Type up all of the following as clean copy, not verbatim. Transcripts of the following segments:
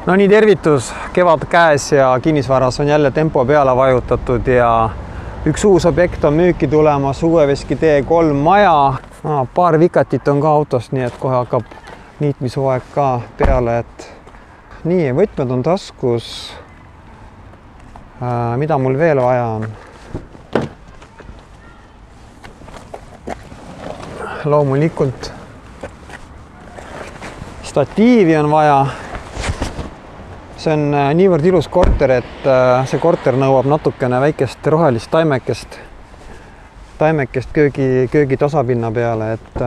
No nii, tervitus, kevad käes ja kinnisvaras on jälle tempo peale vajutatud ja üks uus objekt on müüki tulemas, Uueveski T3 maja. Paar vikatit on ka autost, nii et kohe hakkab niitmishooaeg ka peale, et nii, võtmed on taskus. Mida mul veel vaja on? Loomulikult statiivi on vaja. See on niivõrd ilus korter, et see korter nõuab natukene väikest rohelist taimekest köögi tasapinna peale, et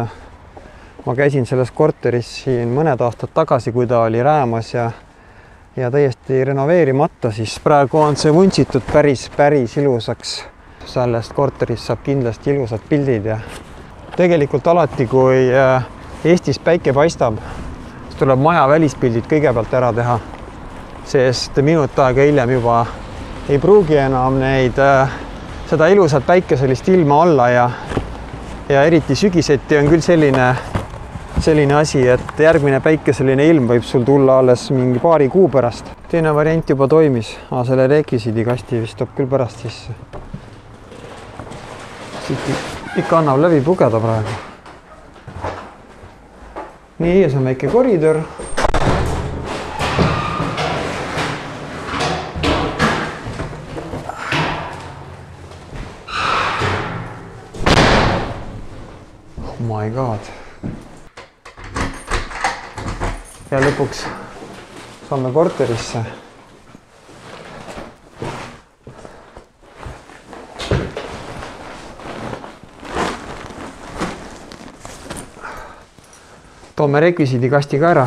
ma käisin selles korteris siin mõned aastad tagasi, kui ta oli räämas ja täiesti renoveerimata, siis praegu on see vuntsitud päris ilusaks. Sellest korterist saab kindlasti ilusad pildid ja tegelikult alati, kui Eestis päike paistab, siis tuleb maja välispildid kõigepealt ära teha. Sest minut aega hiljem juba ei pruugi enam seda ilusat päikeselist ilma olla ja eriti sügiseti on küll selline asi, et järgmine päikeseline ilm võib sul tulla alles mingi paari kuu pärast. Teine variant juba toimis, selle rekvisiidikasti vist toob küll pärast sisse. Siit ikka annab läbi pugeda praegu. Nii, ees on väike koridor. Oh my god. Ja lõpuks saame korterisse. Toome rekvisiidikasti ka ära.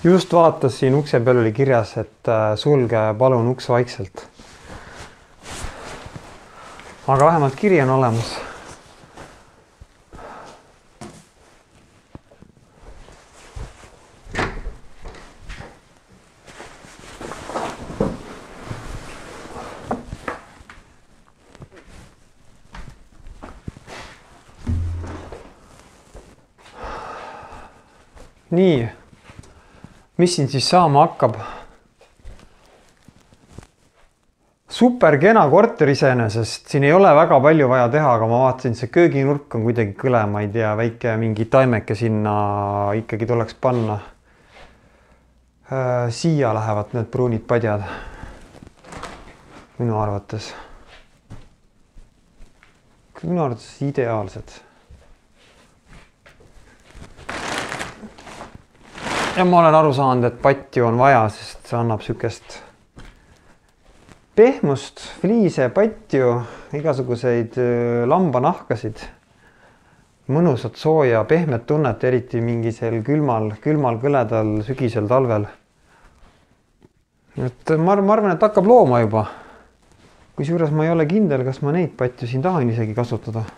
Just vaatas siin ukse peal oli kirjas, et sulge palun uks vaikselt. Aga vähemalt kiri on olemas. Nii. Mis siin siis saama hakkab? Super kena korter iseenesest, siin ei ole väga palju vaja teha, aga ma vaatasin, see kööginurk on kuidagi kõle, ma ei tea, väike mingi taimeke sinna ikkagi tuleks panna. Siia lähevad need pruunid padjad. Minu arvates ideaalsed. Ja ma olen aru saanud, et patju on vaja, sest see annab sükest pehmust, fliise, patju, igasuguseid lambanahkasid, mõnusat sooja, pehmet tunnet, eriti mingisel külmal, kõledal, sügisel, talvel. Et ma arvan, et hakkab looma juba. Kusjuures ma ei ole kindel, kas ma neid patju siin tahan isegi kasutada.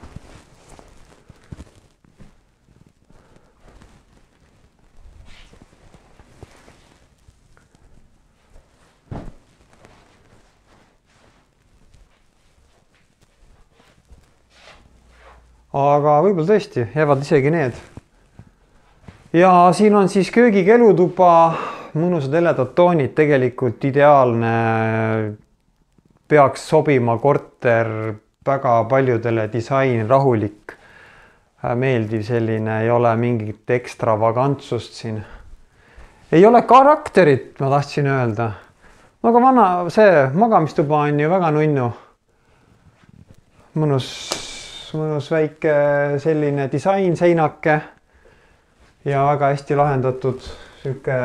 Aga võib-olla tõesti, jäävad isegi need. Ja siin on siis köögikelutuba, mõnusad heledad toonid, tegelikult ideaalne, peaks sobima korter väga paljudele, disain, rahulik, meeldiv selline, ei ole mingit ekstravagantsust siin. Ei ole karakterit, ma tahtsin öelda. Aga see magamistuba on ju väga nunnu. Mõnus väike selline disain seinake ja väga hästi lahendatud süüke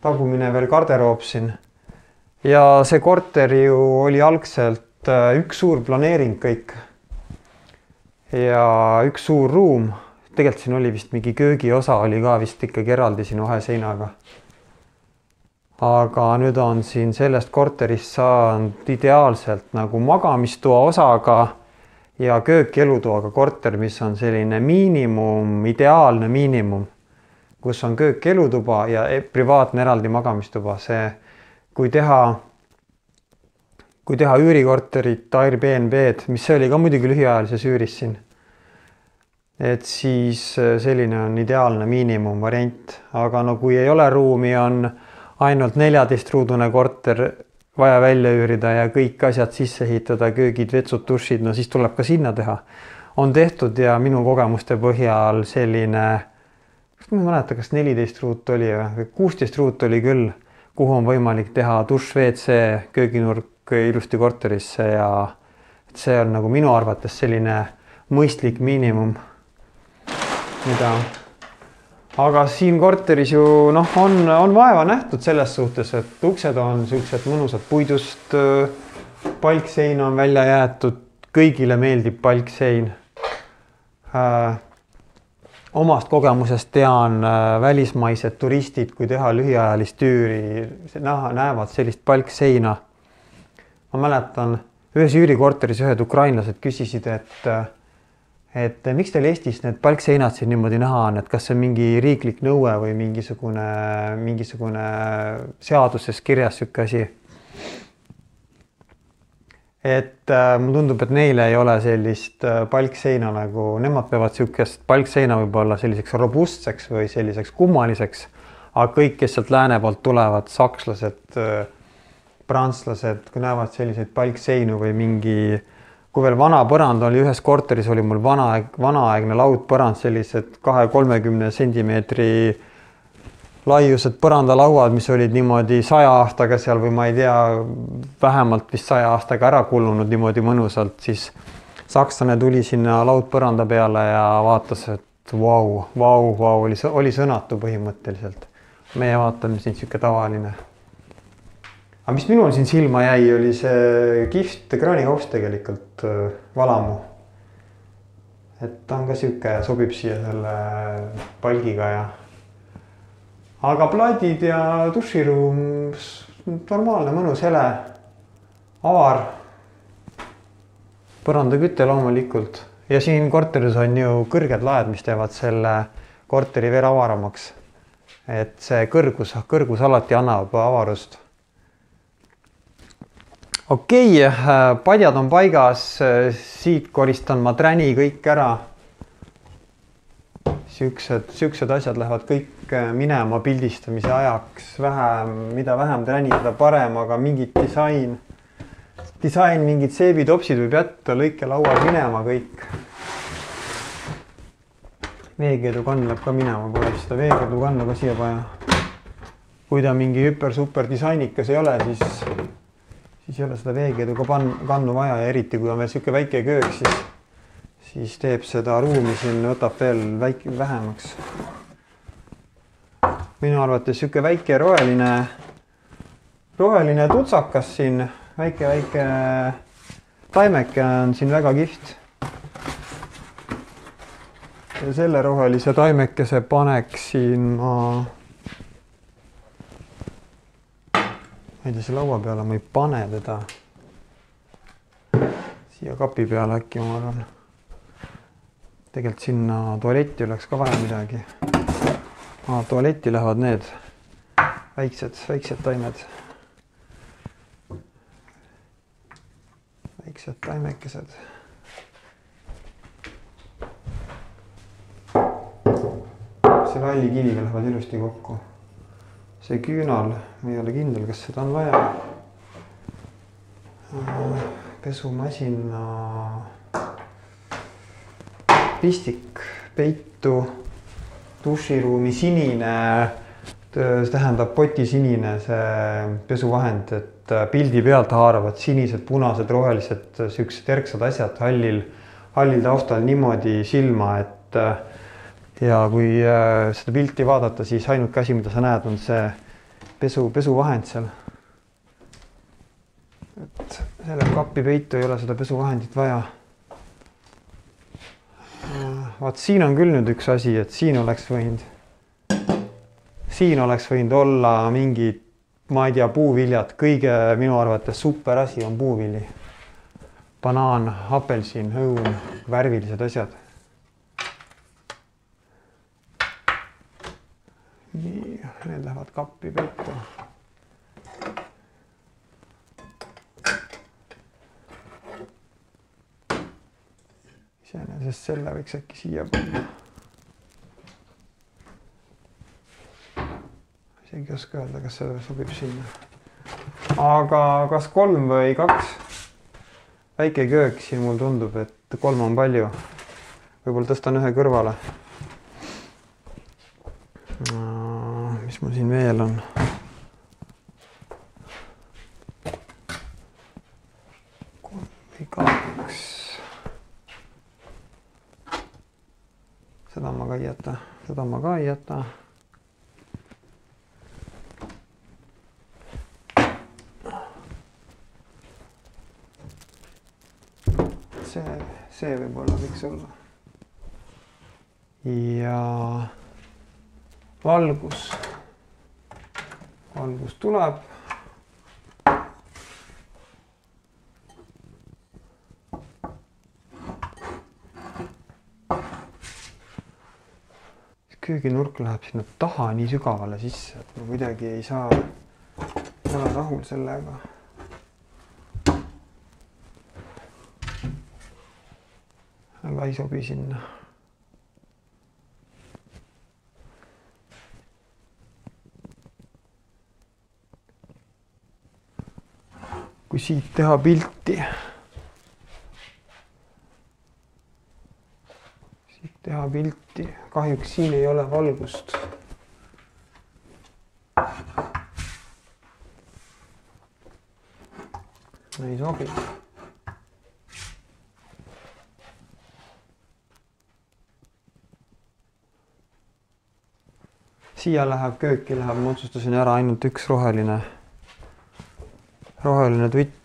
tagumine veel garderoob siin. Ja see korter ju oli algselt üks suur planeering kõik ja üks suur ruum. Tegelikult siin oli vist mingi köögiosa oli ka vist ikkagi eraldi siin vahe seinaga. Aga nüüd on siin sellest korterist saanud ideaalselt nagu magamistoa osaga ja köök-elutoaga korter, mis on selline miinimum, ideaalne miinimum, kus on köök-elutuba ja privaatne eraldi magamistuba. See, kui teha kui teha üürikorterit, Airbnb-d, mis see oli ka muidugi lühiajalises üüris siin. Et siis selline on ideaalne miinimumvariant, aga no kui ei ole ruumi, on ainult 14-ruudune korter vaja välja üürida ja kõik asjad sisse ehitada, köögid, vetsud, dušid, no siis tuleb ka sinna teha. On tehtud ja minu kogemuste põhjal selline, ma ei mäleta, kas 14 ruut oli või 16 ruut oli küll, kuhu on võimalik teha dušš, WC, kööginurk ilusti korterisse ja see on nagu minu arvates selline mõistlik miinimum, mida. Aga siin korteris ju on vaeva nähtud selles suhtes, et uksed on sellised mõnusad puidust, palksein on välja jäetud, kõigile meeldib palksein. Omast kogemusest tean välismaised turistid, kui teha lühiajalist üüri, näevad sellist palkseina. Ma mäletan, ühes üürikorteris ühed ukrainlased küsisid, et miks teil Eestis need palkseinad siin niimoodi näha on, et kas see on mingi riiklik nõue või mingisugune seaduses kirjas sihuke asi. Et mulle tundub, et neile ei ole sellist palkseina nagu, nemad peavad sihukest palkseina võib-olla selliseks robustseks või selliseks kummaliseks, aga kõik, kes sealt lääne poolt tulevad, sakslased, prantslased, kui näevad selliseid palkseinu või mingi, kui veel vana põrand oli, ühes korteris oli mul vanaaegne laudpõrand, sellised 2-30 sentimeetri laiused põrandalauad, mis olid niimoodi 100 aastaga seal või ma ei tea, vähemalt vist 100 aastaga ära kulunud niimoodi mõnusalt, siis sakslane tuli sinna laudpõranda peale ja vaatas, et vau, oli sõnatu põhimõtteliselt. Meie vaatame siin sihuke tavaline. Aga mis minul siin silma jäi, oli see kihvt kraanikauss tegelikult valamu. Et ta on ka sihuke, sobib siia selle palgiga ja. Aga plaadid ja duširuum, normaalne, mõnus, hele, avar. Põrandaküte loomulikult. Ja siin korteris on ju kõrged laed, mis teevad selle korteri veel avaramaks. Et see kõrgus alati annab avarust. Okei, padjad on paigas, siit koristan ma träni kõik ära. Siuksed asjad lähevad kõik minema pildistamise ajaks. Mida vähem träni, seda parem, aga mingid disain, mingid seebitopsid võib jätta, lõikelauad minema kõik. Veekeedu kann läheb ka minema, pole seda veekeedu kannu ka siia vaja. Kui ta mingi super disainikas ei ole, siis ei ole seda veekeedu ka kannu vaja ja eriti kui on veel siuke väike köök, siis teeb seda ruumi siin, võtab veel vähemaks. Minu arvates siuke väike roheline tutsakas siin, väike taimeke on siin väga kihvt. Ja selle rohelise taimekese paneksin ma ei tea, see laua peale ma ei pane teda siia kapi peale äkki, ma arvan. Tegelikult sinna tualetti oleks ka vaja midagi. Tualetti lähevad need väiksed taimed. Väiksed taimekesed. See rallikiviga lähevad ilusti kokku. See küünal, ma ei ole kindel, kas seda on vaja. Pesumasina, pistik, peitu, duširuumi sinine, tähendab poti sinine see pesuvahend, et pildi pealt haaravad sinised, punased, rohelised, siuksed erksad asjad hallil taustal niimoodi silma, et ja kui seda pilti vaadata, siis ainuke asi, mida sa näed, on see pesuvahend seal. Et selle kapi peitu ei ole seda pesuvahendit vaja. Vaat siin on küll nüüd üks asi, et siin oleks võinud olla mingid, ma ei tea, puuviljad. Kõige minu arvates super asi on puuvili. Banaan, apelsin, õun, värvilised asjad. Nii, need lähevad kappi peitu. iseenesest selle võiks äkki siia panna. Isegi ei oska öelda, kas see sobib sinna. Aga kas 3 või 2? Väike köök siin mul tundub, et 3 on palju. Võib-olla tõstan ühe kõrvale. Mis mul siin veel on? Seda ma ka ei jäta. Seda ma ka ei jäta. See võib-olla võiks olla. Ja valgus. Valgus tuleb. Kööginurk läheb sinna taha nii sügavale sisse, et ma kuidagi ei saa olla rahul sellega. Aga ei sobi sinna. Kui siit teha pilti, kahjuks siin ei ole valgust. Ei sobi. Siia läheb kööki, ma otsustasin ära ainult üks roheline tvitt.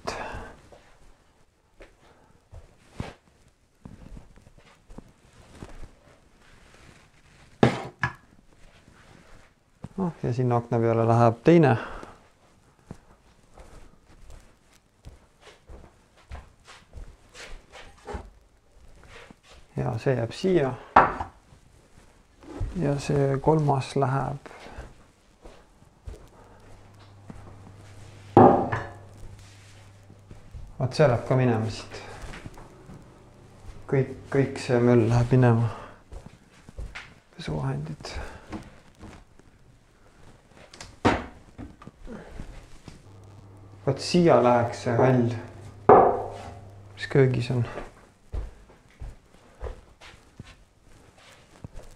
Ja sinna akna peale läheb teine. Ja see jääb siia. Ja see 3. läheb. Vaat see läheb ka minema siit. Kõik see möll läheb minema. Pesuvahendid. Vaat siia läheks see hall, mis köögis on.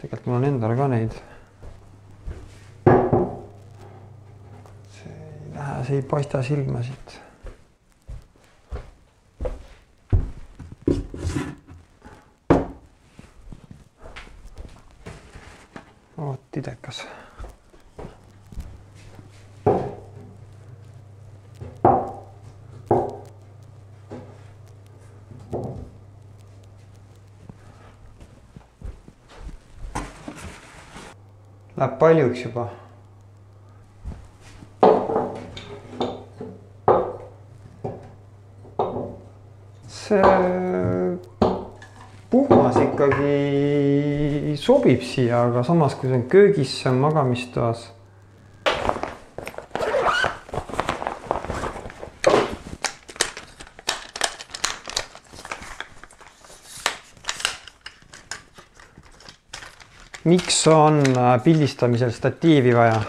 Tegelikult mul on endale ka neid. See ei paista silma siit. Oot, tidekas. Läheb paljuks juba. See puhmas ikkagi sobib siia, aga samas kui see on köögis, see on magamistoas. Miks on pildistamisel statiivi vaja?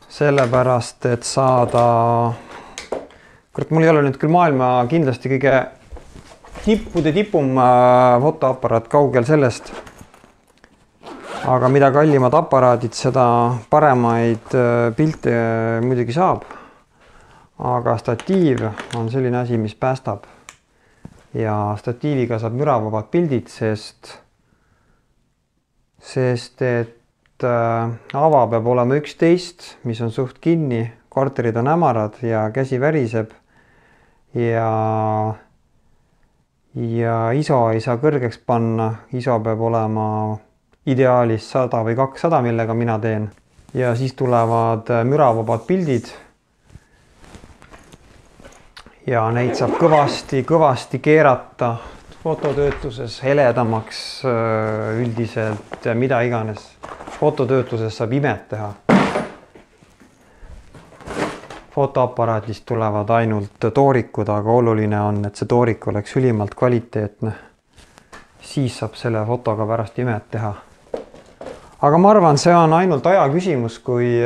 Sellepärast, et saada... Kurat, mul ei ole nüüd küll maailma kindlasti kõige tipum fotoaparaat, kaugel sellest. Aga mida kallimad aparaadid, seda paremaid pilte muidugi saab. Aga statiiv on selline asi, mis päästab. Ja statiiviga saab müravabad pildid, sest et ava peab olema 11, mis on suht kinni, korterid on hämarad ja käsi väriseb ja ISO ei saa kõrgeks panna, ISO peab olema ideaalis 100 või 200, millega mina teen. Ja siis tulevad müravabad pildid ja neid saab kõvasti keerata fototöötluses heledamaks üldiselt, mida iganes. Fototöötluses saab imet teha. fotoaparaadist tulevad ainult toorikud, aga oluline on, et see toorik oleks ülimalt kvaliteetne. Siis saab selle fotoga pärast imet teha. Aga ma arvan, see on ainult aja küsimus, kui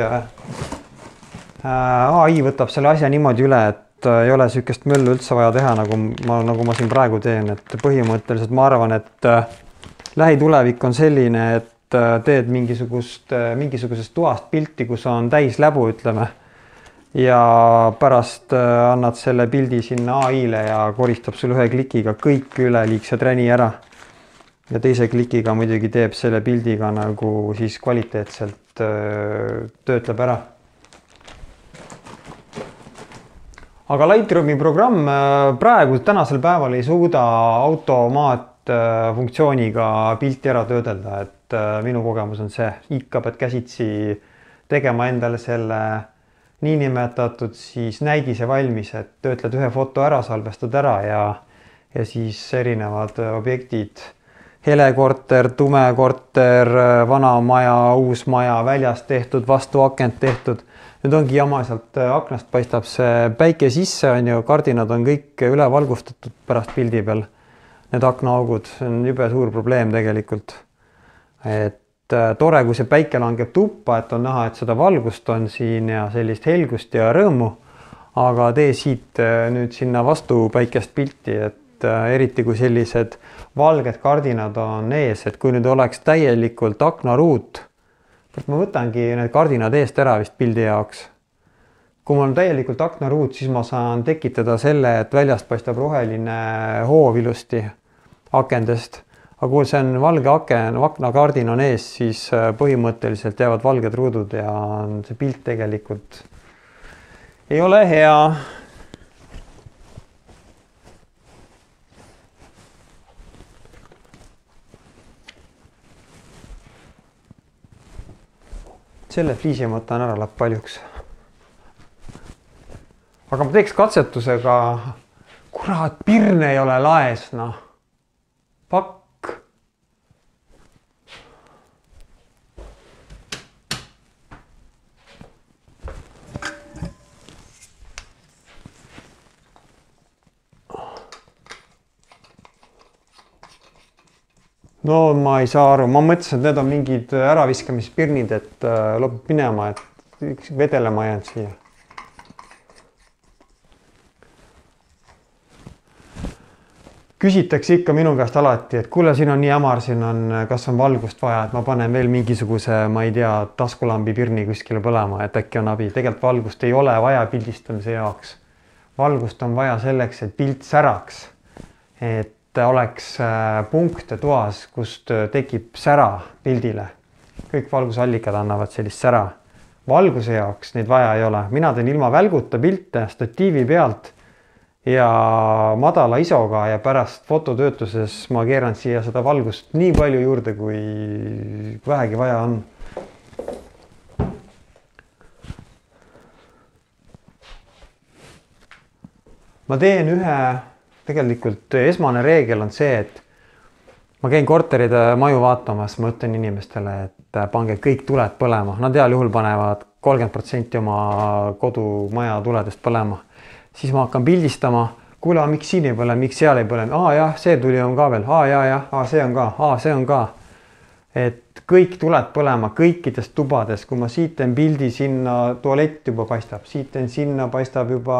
AI võtab selle asja niimoodi üle, et ei ole sükest möllu üldse vaja teha, nagu ma siin praegu teen, et põhimõtteliselt ma arvan, et lähitulevik on selline, et teed mingisugusest toast pilti, kus on täis läbu, ütleme, ja pärast annad selle pildi sinna AI-le ja koristab sul ühe klikiga kõik üleliigse träni ära. Ja teise klikiga muidugi teeb selle pildiga nagu siis kvaliteetselt töötleb ära. Aga Lightroomi programm praegu tänasel päeval ei suuda automaatfunktsiooniga pilti ära töödelda, et minu kogemus on see. Ikka pead käsitsi tegema endale selle niinimetatud siis näidise valmis, et töötled ühe foto ära, salvestad ära ja siis erinevad objektid, hele korter, tume korter, vana maja, uus maja, väljas tehtud, vastu akent tehtud. Nüüd ongi jama, sealt aknast paistab see päike sisse, on ju, kardinad on kõik üle valgustatud pärast pildi peal. Need aknaaugud, see on jube suur probleem tegelikult. Et tore, kui see päike langeb tuppa, et on näha, et seda valgust on siin ja sellist helgust ja rõõmu. Aga tee siit nüüd sinna vastu päikest pilti, et eriti kui sellised valged kardinad on ees, et kui nüüd oleks täielikult aknaruut, ma võtangi need kardinad eest ära vist pildi jaoks. Kui mul on täielikult aknaruut, siis ma saan tekitada selle, et väljast paistab roheline hoov ilusti akendest. Aga kui see on valge aknakardin on ees, siis põhimõtteliselt jäävad valged ruudud ja see pilt tegelikult ei ole hea. Selle fliisi ma võtan ära, läheb paljuks. Aga ma teeks katsetusega, kurat, pirne ei ole laes, noh. Pakk. No ma ei saa aru, ma mõtlesin, et need on mingid äraviskamispirnid, et lopib minema, et vedelema jäänud siia. Küsitakse ikka minu käest alati, et kuule, siin on nii ämar, siin on, kas on valgust vaja, et ma panen veel mingisuguse, ma ei tea, taskulambi pirni kuskile põlema, et äkki on abi. Tegelikult valgust ei ole vaja pildistamise jaoks. Valgust on vaja selleks, et pilt säraks, et oleks punkte toas, kust tekib sära pildile. Kõik valgusallikad annavad sellist sära. Valguse jaoks neid vaja ei ole. Mina teen ilma välguta pilte statiivi pealt ja madala isoga ja pärast fototöötuses ma keeran siia seda valgust nii palju juurde, kui vähegi vaja on. Ma teen tegelikult esmane reegel on see, et ma käin korteride maju vaatamas, ma ütlen inimestele, et pange kõik tuled põlema. Nad heal juhul panevad 30% oma kodumaja tuledest põlema. Siis ma hakkan pildistama, kuule, miks siin ei põle, miks seal ei põle. Jah, see tuli on ka veel. See on ka. See on ka. Et kõik tuled põlema kõikidest tubades. Kui ma siit teen pildi, sinna tualett juba paistab. Siit teen sinna paistab juba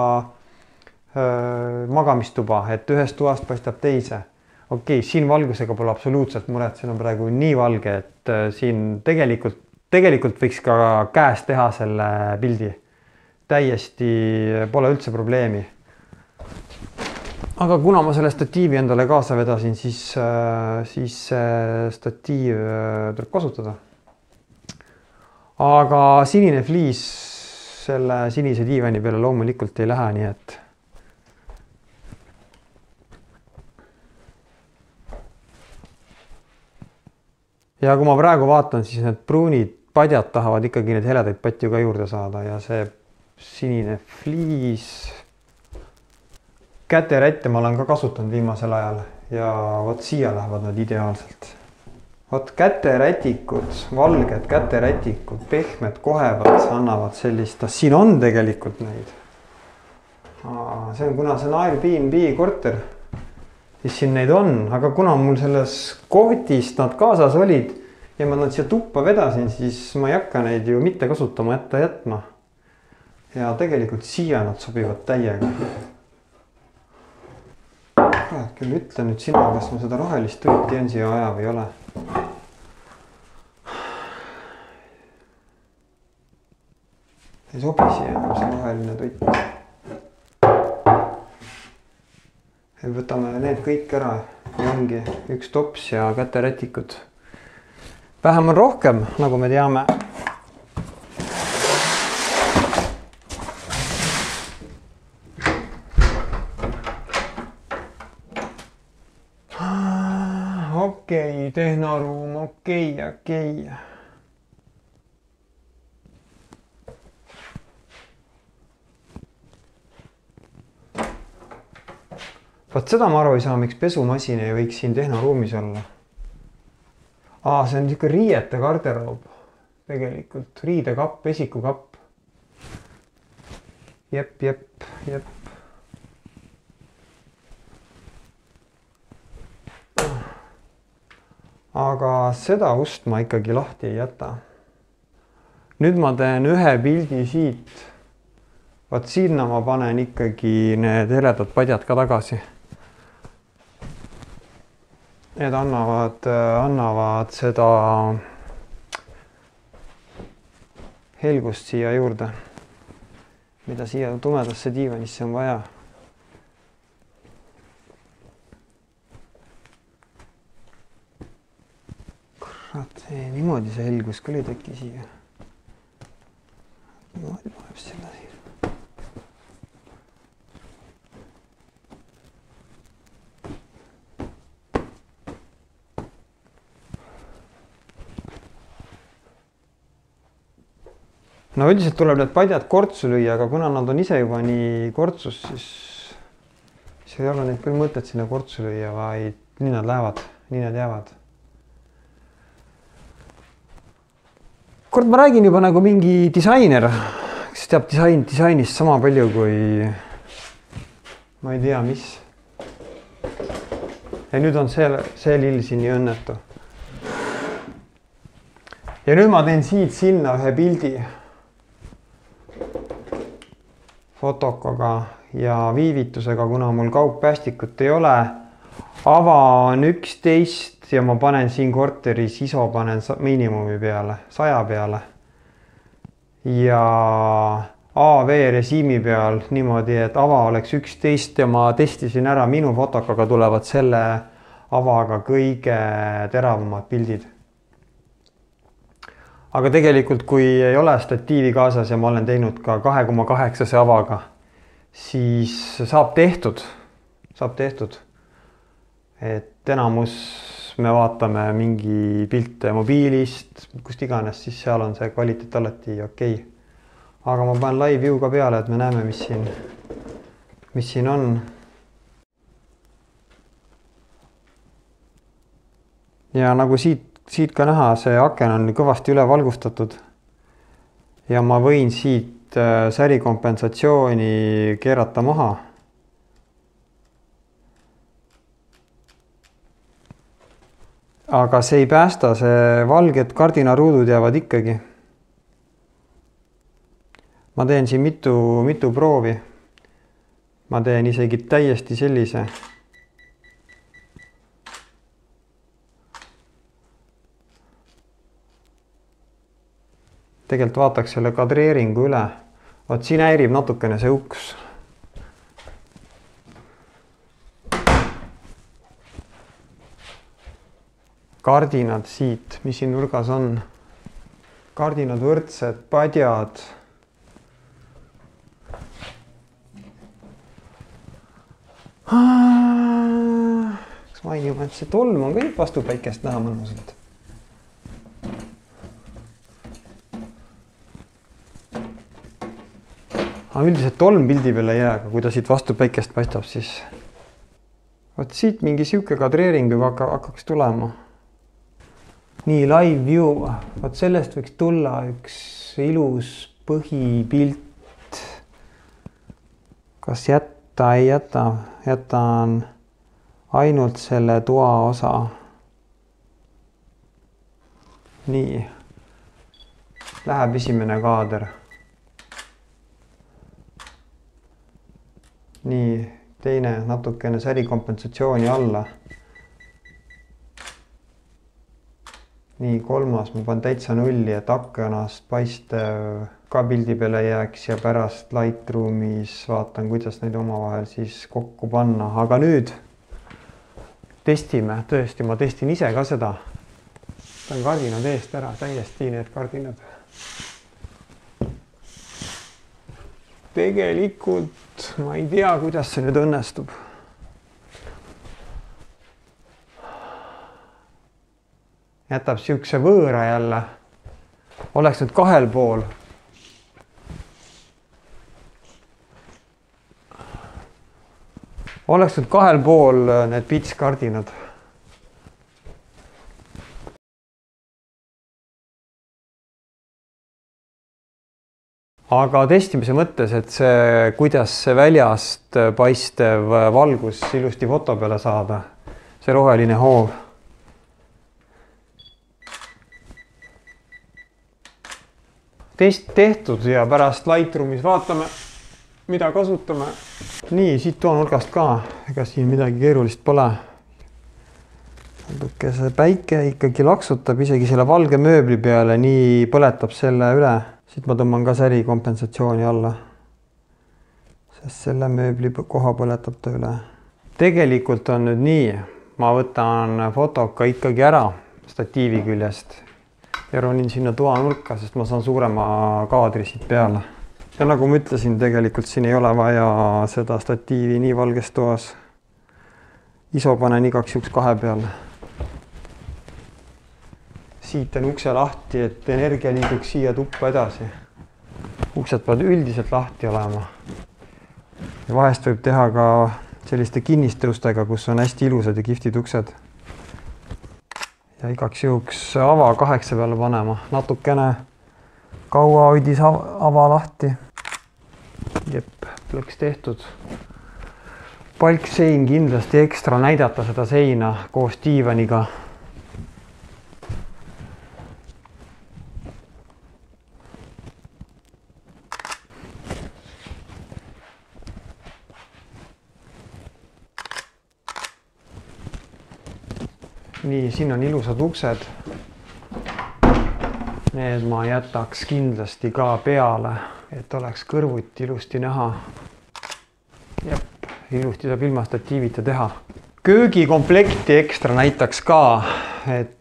magamistuba, et ühest toast paistab teise. Okei, siin valgusega pole absoluutselt muret, siin on praegu nii valge, et siin tegelikult võiks ka käest teha selle pildi. Täiesti pole üldse probleemi. Aga kuna ma selle statiivi endale kaasa vedasin, siis statiiv tuleb kasutada. Aga sinine fliis selle sinise diivani peale loomulikult ei lähe, nii et ja kui ma praegu vaatan, siis need pruunid padjad tahavad ikkagi need heledaid patju ka juurde saada ja see sinine fliis. Käterätte ma olen ka kasutanud viimasel ajal ja vot siia lähevad nad ideaalselt. Vot käterätikud, valged käterätikud, pehmed kohevad annavad sellist, siin on tegelikult neid. see on, kuna see on Airbnb korter, siis siin neid on, aga kuna mul selles koodis nad kaasas olid ja ma nad siia tuppa vedasin, siis ma ei hakka neid ju mitte kasutama jätma. Ja tegelikult siia nad sobivad täiega. Kurat, küll ütle nüüd sina, kas ma seda rohelist tutti on siia aja või ei ole. Ei sobi siia enam see roheline tutt. Võtame need kõik ära ja ongi üks tops ja käterätikud. Vähem on rohkem, nagu me teame. Okei, tehnoruum, okei. Vaat seda ma aru ei saa, miks pesumasin ei võiks siin tehnoruumis olla. See on niisugune riiete garderoob. Tegelikult riidekapp, vesikukapp. Jep. Aga seda ust ma ikkagi lahti ei jäta. Nüüd ma teen ühe pildi siit. Vaat sinna ma panen ikkagi need heledad padjad ka tagasi. Need annavad seda helgust siia juurde, mida siia tumedasse diivanisse on vaja. Kurat, niimoodi see helgus küll ei teki siia. Niimoodi paneb selle siia. No üldiselt tuleb need padjad kortsu lüüa, aga kuna nad on ise juba nii kortsus, siis ei ole neid küll mõtet sinna kortsu lüüa, vaid nii nad lähevad, nii nad jäävad. Kord ma räägin juba nagu mingi disainer, kes teab disainist sama palju kui ma ei tea, mis. Ja nüüd on see lill siin nii õnnetu. Ja nüüd ma teen siit sinna ühe pildi fotokaga ja viivitusega, kuna mul kaugpäästikut ei ole. Ava on 11 ja ma panen siin korteris ISO panen miinimumi peale, 100 peale. Ja AV režiimi peal niimoodi, et ava oleks 11 ja ma testisin ära, minu fotokaga tulevad selle avaga kõige teravamad pildid. Aga tegelikult, kui ei ole statiivi kaasas ja ma olen teinud ka 2,8 avaga, siis saab tehtud. Et enamus me vaatame mingi pilte mobiilist, kust iganes, siis seal on see kvaliteet alati okei. Aga ma panen live view ka peale, et me näeme, mis siin on. Ja nagu siit ka näha, see aken on kõvasti üle valgustatud ja ma võin siit särikompensatsiooni keerata maha. Aga see ei päästa, see valged kardinaruudud jäävad ikkagi. Ma teen siin mitu proovi. Ma teen isegi täiesti sellise. Tegelikult vaataks selle kadreeringu üle. Vaat siin häirib natukene see uks. Kardinad siit, mis siin nurgas on. Kardinad võrdsed, padjad. Kas mainima, et see tolm on kõik vastu päikest näha mõnusalt. Üldiselt tolm pildi peale ei jää, aga kui ta siit vastu päikest paistab, siis vaat siit mingi siuke kadreering juba hakkaks tulema. Nii, live view. Vaat sellest võiks tulla üks ilus põhipilt. kas jätta, ei jäta, jätan ainult selle toa osa. Nii, läheb esimene kaader. Nii, teine natukene särikompensatsiooni alla. Nii, kolmas ma panen täitsa nulli, et aknast paistev ka pildi peale jääks ja pärast Lightroomis vaatan, kuidas neid omavahel siis kokku panna. Aga nüüd testime, tõesti, ma testin ise ka seda. Võtan kardinad eest ära, täiesti need kardinad. Tegelikult ma ei tea, kuidas see nüüd õnnestub. Jätab siukse võõra jälle. Oleks nüüd kahel pool. Oleks nüüd kahel pool need pitskardinad. Aga testimise mõttes, et see, kuidas see väljast paistev valgus ilusti foto peale saada, see roheline hoov. Test tehtud ja pärast Lightroomis vaatame, mida kasutame. Nii, siit toanurgast ka, ega siin midagi keerulist pole. Natuke see päike ikkagi laksutab isegi selle valge mööbli peale, nii põletab selle üle. Siit ma tõmban ka särikompensatsiooni alla, sest selle mööbli koha põletab ta üle. Tegelikult on nüüd nii, ma võtan fotoka ikkagi ära statiivi küljest ja ronin sinna toanurka, sest ma saan suurema kaadri siit peale. Ja nagu ma ütlesin, tegelikult siin ei ole vaja seda statiivi nii valges toas. ISO panen igaks juhuks 2 peale. Siit on ukse lahti, et energia liiguks siia tuppa edasi. Uksed peavad üldiselt lahti olema. Ja vahest võib teha ka selliste kinnistõustega, kus on hästi ilusad ja kihvtid uksed. Ja igaks juhuks ava 8 peale panema. Natukene kaua hoidis ava lahti. Jep, plõks tehtud. Palksein kindlasti ekstra näidata seda seina koos diivaniga. Nii, siin on ilusad uksed. Need ma jätaks kindlasti ka peale, et oleks kõrvuti ilusti näha. Jep, ilusti saab ilma statiivita teha. Köögikomplekti ekstra näitaks ka, et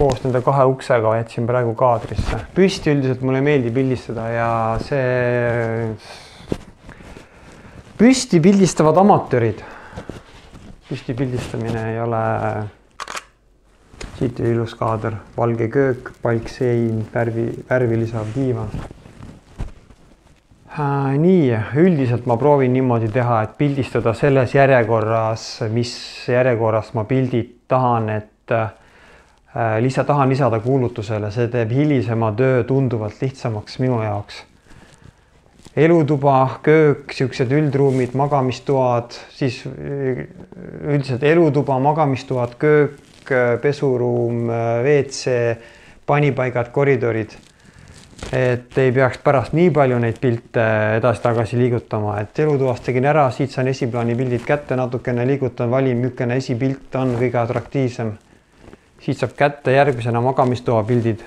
koos nende 2 uksega jätsin praegu kaadrisse. Püsti üldiselt mulle meeldib pildistada ja see püsti pildistavad amatöörid. Püsti pildistamine ei ole, siit oli ilus kaader, valge köök, palksein, värvi lisav diivan. Nii, üldiselt ma proovin niimoodi teha, et pildistada selles järjekorras, mis järjekorras ma pildid tahan, et tahan lisada kuulutusele. See teeb hilisema töö tunduvalt lihtsamaks minu jaoks. Elutuba, köök, siuksed üldruumid, magamistoad, siis üldiselt elutuba, magamistoad, köök, pesuruum, WC, panipaigad, koridorid. Et ei peaks pärast nii palju neid pilte edasi-tagasi liigutama, et elutuast tegin ära, siit saan esiplaani pildid kätte, natukene liigutan, valin, mükene esipilt on kõige atraktiivsem. Siit saab kätte järgmisena magamistoa pildid.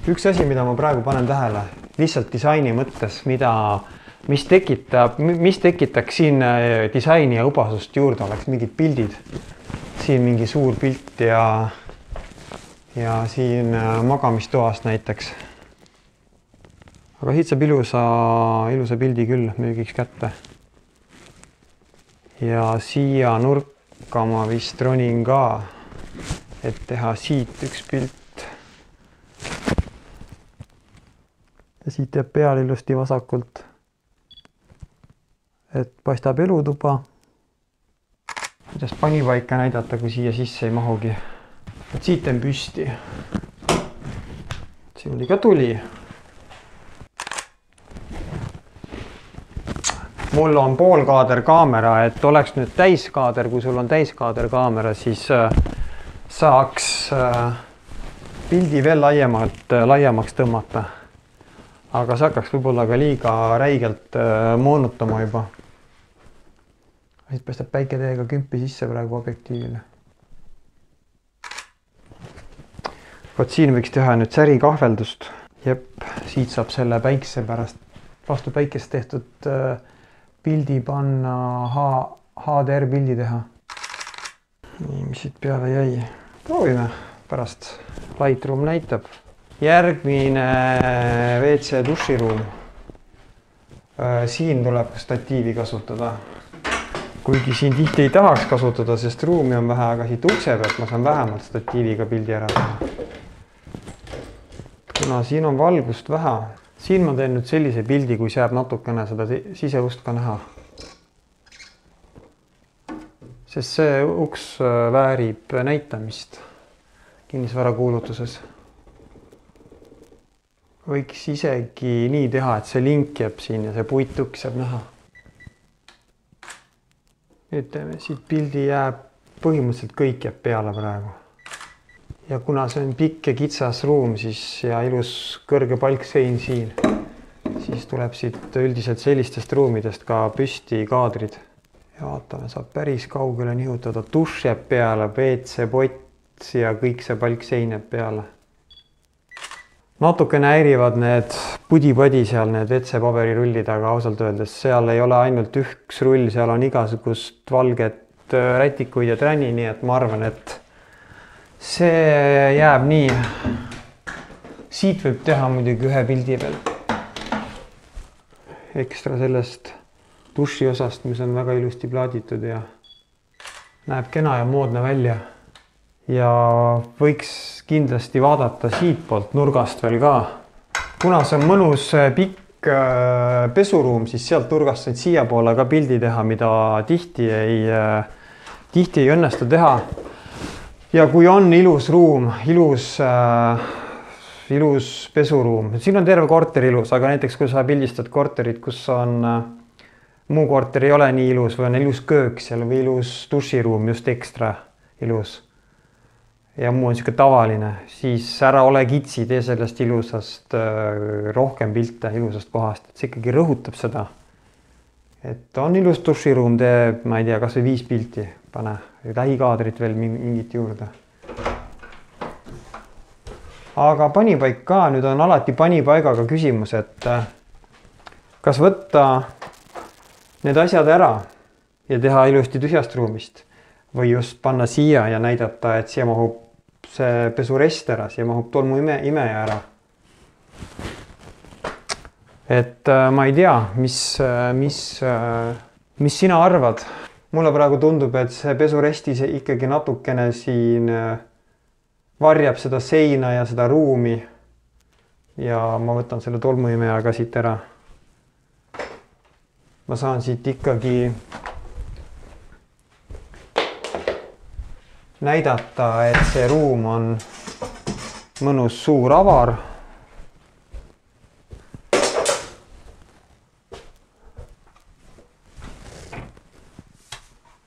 Üks asi, mida ma praegu panen tähele, lihtsalt disaini mõttes, mis tekitaks siin disaini ja õbasust juurde, oleks mingid pildid. Siin mingi suur pilt ja siin magamistoast näiteks. Aga siit saab ilusa pildi küll müügiks kätte. Ja siia nurka ma vist ronin ka, et teha siit üks pilt. Ja siit jääb peal ilusti vasakult, et paistab elutuba. Kuidas panipaika näidata, kui siia sisse ei mahugi. Et siit on püsti. Siin oli ka tuli. mul on poolkaader kaamera, et oleks nüüd täiskaader, kui sul on täiskaader kaamera, siis saaks pildi veel laiemaks tõmmata. Aga see hakkaks võib-olla ka liiga räigelt moonutama juba. Siit paistab päike täiega kümpi sisse praegu objektiivile. Vot siin võiks teha nüüd säri kahveldust. Jep, siit saab selle päikse pärast vastu päikest tehtud pildi panna, HDR pildi teha. Nii, mis siit peale jäi? Proovime pärast. Lightroom näitab. Järgmine WC duširuum. Siin tuleb statiivi kasutada. Kuigi siin tihti ei tahaks kasutada, sest ruumi on vähe, aga siit ukse pealt ma saan vähemalt statiiviga pildi ära teha. Kuna siin on valgust vähe, siin ma teen nüüd sellise pildi, kui jääb natukene seda siseust ka näha. Sest see uks väärib näitamist kinnisvara kuulutuses. Võiks isegi nii teha, et see link jääb siin ja see puituks jääb näha. Ütleme, siit pildi jääb, põhimõtteliselt kõik jääb peale praegu. Ja kuna see on pikk ja kitsas ruum siis ja ilus kõrge palksein siin, siis tuleb siit üldiselt sellistest ruumidest ka püsti kaadrid. Ja vaatame, saab päris kaugele nihutada, duš jääb peale, WC pott ja kõik see palksein jääb peale. Natukene häirivad need pudi-padi seal, need WC paberirullid, aga ausalt öeldes seal ei ole ainult üks rull, seal on igasugust valget rätikuid ja träni, nii et ma arvan, et see jääb nii. Siit võib teha muidugi ühe pildi veel. Ekstra sellest duši osast, mis on väga ilusti plaaditud ja näeb kena ja moodne välja. Ja võiks kindlasti vaadata siit poolt nurgast veel ka. Kuna see on mõnus pikk pesuruum, siis sealt nurgast sain siia poole ka pildi teha, mida tihti ei õnnestu teha. Ja kui on ilus ruum, ilus pesuruum, siin on terve korter ilus, aga näiteks kui sa pildistad korterit, kus on muu korter ei ole nii ilus või on ilus köök seal või ilus duširuum, just ekstra ilus. Ja muu on siuke tavaline, siis ära ole kitsi, tee sellest ilusast rohkem pilte ilusast kohast, et see ikkagi rõhutab seda. Et on ilus duširuum, tee, ma ei tea, kas või 5 pilti, pane lähikaadrit veel mingit juurde. Aga panipaik ka, nüüd on alati panipaigaga küsimus, et kas võtta need asjad ära ja teha ilusti tühjast ruumist või just panna siia ja näidata, et siia mahub see pesurest ära, siia mahub tolmu imeja ära. Et ma ei tea, mis sina arvad? Mulle praegu tundub, et see pesuresti ikkagi natukene siin varjab seda seina ja seda ruumi. Ja ma võtan selle tolmuimeja ka siit ära. Ma saan siit ikkagi näidata, et see ruum on mõnus suur avar.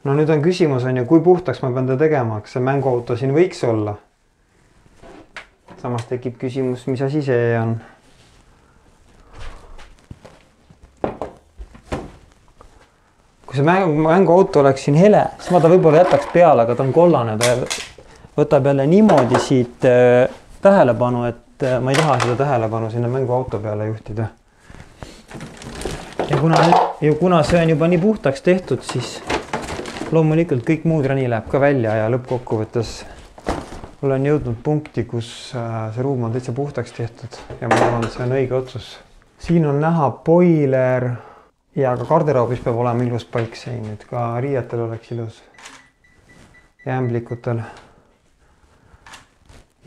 No nüüd on küsimus, kui puhtaks ma pean ta tegema, kas see mänguauto siin võiks olla. Samas tekib küsimus, mis asi see on. Kui see mänguauto oleks siin hele, siis ma ta võib-olla jätaks peale, aga ta on kollane, ta võtab jälle niimoodi siit tähelepanu, et ma ei taha seda tähelepanu sinna mänguauto peale juhtida. Ja kuna see on juba nii puhtaks tehtud, siis loomulikult kõik muud räni läheb ka välja ja lõppkokkuvõttes olen jõudnud punkti, kus see ruum on täitsa puhtaks tehtud ja ma arvan, et see on õige otsus. Siin on näha boiler ja ka garderoobis peab olema ilus palksein, et ka riietel oleks ilus ja ämblikutel.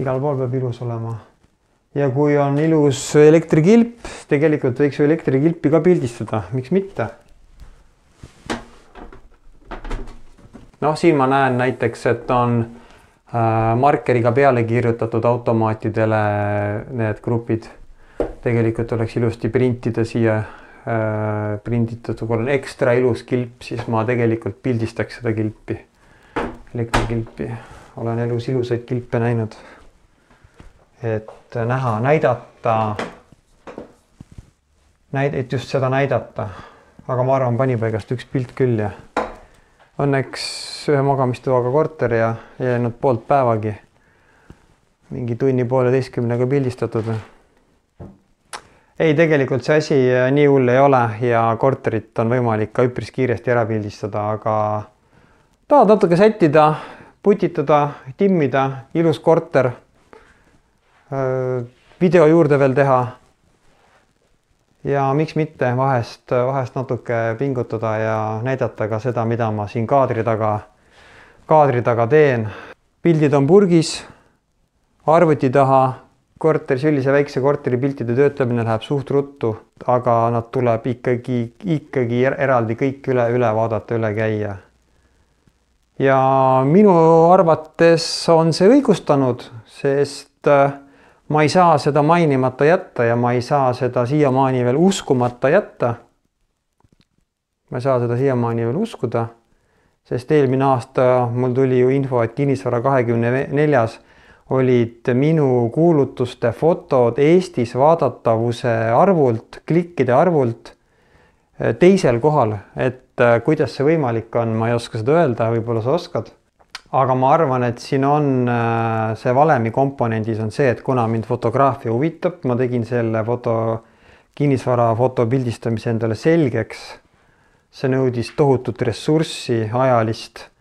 Igal pool peab ilus olema. Ja kui on ilus elektrikilp, tegelikult võiks ju elektrikilpi ka pildistada, miks mitte? Noh, siin ma näen näiteks, et on markeriga peale kirjutatud automaatidele need grupid. Tegelikult oleks ilusti printida siia prinditud, kui on ekstra ilus kilp, siis ma tegelikult pildistaks seda kilpi, elektrikilpi. Olen elus ilusaid kilpe näinud, et näha, näidata, et just seda näidata. Aga ma arvan, panipaigast üks pilt küll ja õnneks ühe magamistoaga korter ja jäänud poolt päevagi. Mingi tunni 1,5 pildistatud. Ei, tegelikult see asi nii hull ei ole ja korterit on võimalik ka üpris kiiresti ära pildistada, aga tahad natuke sättida, putitada, timmida, ilus korter, video juurde veel teha ja miks mitte vahest natuke pingutada ja näidata ka seda, mida ma siin kaadri taga teen. Pildid on purgis, arvuti taha, sellise väikse korteri piltide töötlemine läheb suht ruttu, aga nad tuleb ikkagi eraldi kõik üle vaadata, üle käia. Ja minu arvates on see õigustanud, sest ma ei saa seda mainimata jätta ja ma ei saa seda siiamaani veel uskumata jätta. Ma ei saa seda siiamaani veel uskuda, sest eelmine aasta mul tuli ju info, et Kinnisvara 24 olid minu kuulutuste fotod Eestis vaadatavuse arvult, klikkide arvult teisel kohal, et kuidas see võimalik on, ma ei oska seda öelda, võib-olla sa oskad. Aga ma arvan, et siin on see valemi komponendis on see, et kuna mind fotograafia huvitab, ma tegin selle kinnisvara fotopildistamise endale selgeks. See nõudis tohutut ressurssi, ajalist,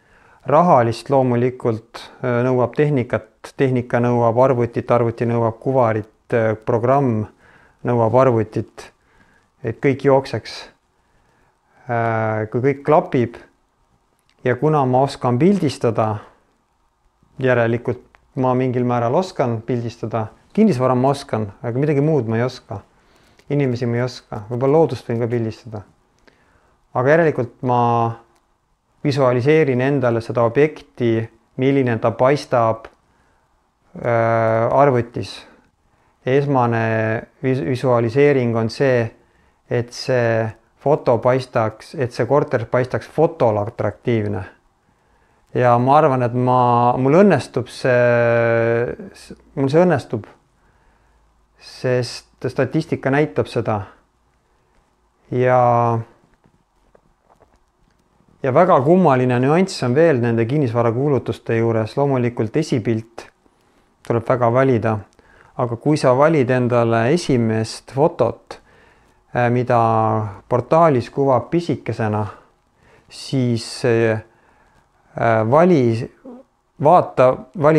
rahalist loomulikult, nõuab tehnika nõuab arvutit, arvuti nõuab kuvarit, programm nõuab arvutit, et kõik jookseks. Kui kõik klapib ja kuna ma oskan pildistada, järelikult ma mingil määral oskan pildistada, kinnisvara ma oskan, aga midagi muud ma ei oska. Inimesi ma ei oska, võib-olla loodust võin ka pildistada. Aga järelikult ma visualiseerin endale seda objekti, milline ta paistab arvutis. Esmane visualiseering on see, et see foto paistaks, et see korter paistaks fotol atraktiivne. Ja ma arvan, et mul õnnestub mul see õnnestub, sest statistika näitab seda. Ja väga kummaline nüanss on veel nende kinnisvarakuulutuste juures. Loomulikult esipilt tuleb väga valida, aga kui sa valid endale esimest fotot, mida portaalis kuvab pisikesena, siis vali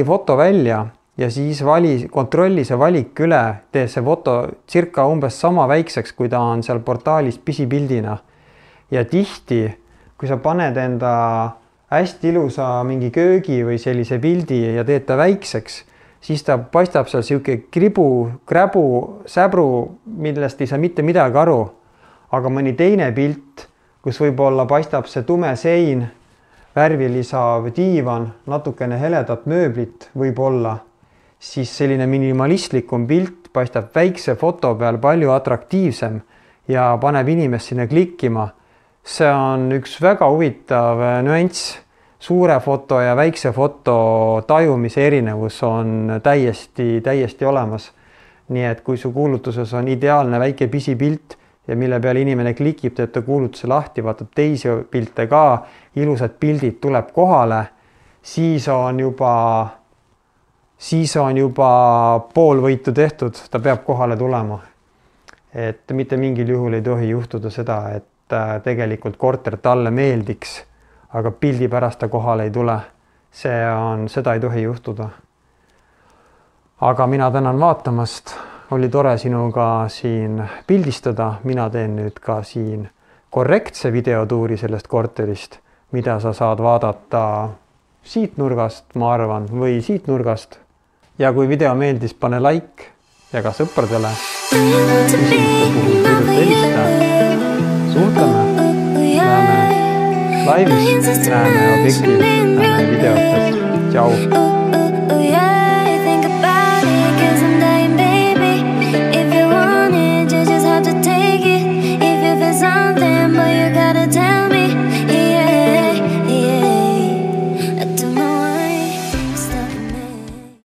foto välja ja siis kontrolli see valik üle, tee see foto circa umbes sama väikseks, kui ta on seal portaalis pisipildina. Ja tihti, kui sa paned enda hästi ilusa mingi köögi või sellise pildi ja teed ta väikseks, siis ta paistab seal siuke kräbu, säbru, millest ei saa mitte midagi aru. Aga mõni teine pilt, kus võib-olla paistab see tume sein, värvilisav diivan, natukene heledat mööblit võib-olla, siis selline minimalistlikum pilt paistab väikse foto peal palju atraktiivsem ja paneb inimest sinna klikkima. See on üks väga huvitav nüanss. Suure foto ja väikse foto tajumise erinevus on täiesti olemas. Nii et kui su kuulutuses on ideaalne väike pisipilt ja mille peale inimene klikib, teeb ta kuulutuse lahti, vaatab teisi pilte ka, ilusad pildid tuleb kohale, siis on juba pool võitu tehtud, ta peab kohale tulema. Et mitte mingil juhul ei tohi juhtuda seda, et tegelikult korter talle meeldiks, aga pildi pärast ta kohale ei tule. Seda ei tohi juhtuda. Aga mina tänan vaatamast. Oli tore sinuga siin pildistada. Mina teen nüüd ka siin korrektse videotuuri sellest korterist, mida sa saad vaadata siit nurgast, ma arvan, või siit nurgast. Ja kui video meeldis, pane like ja ka sõpradele. Küsimuste puhul kirjuta helista. Suhtleme, näeme laivis, näeme objektil, näeme videotes. Tšau!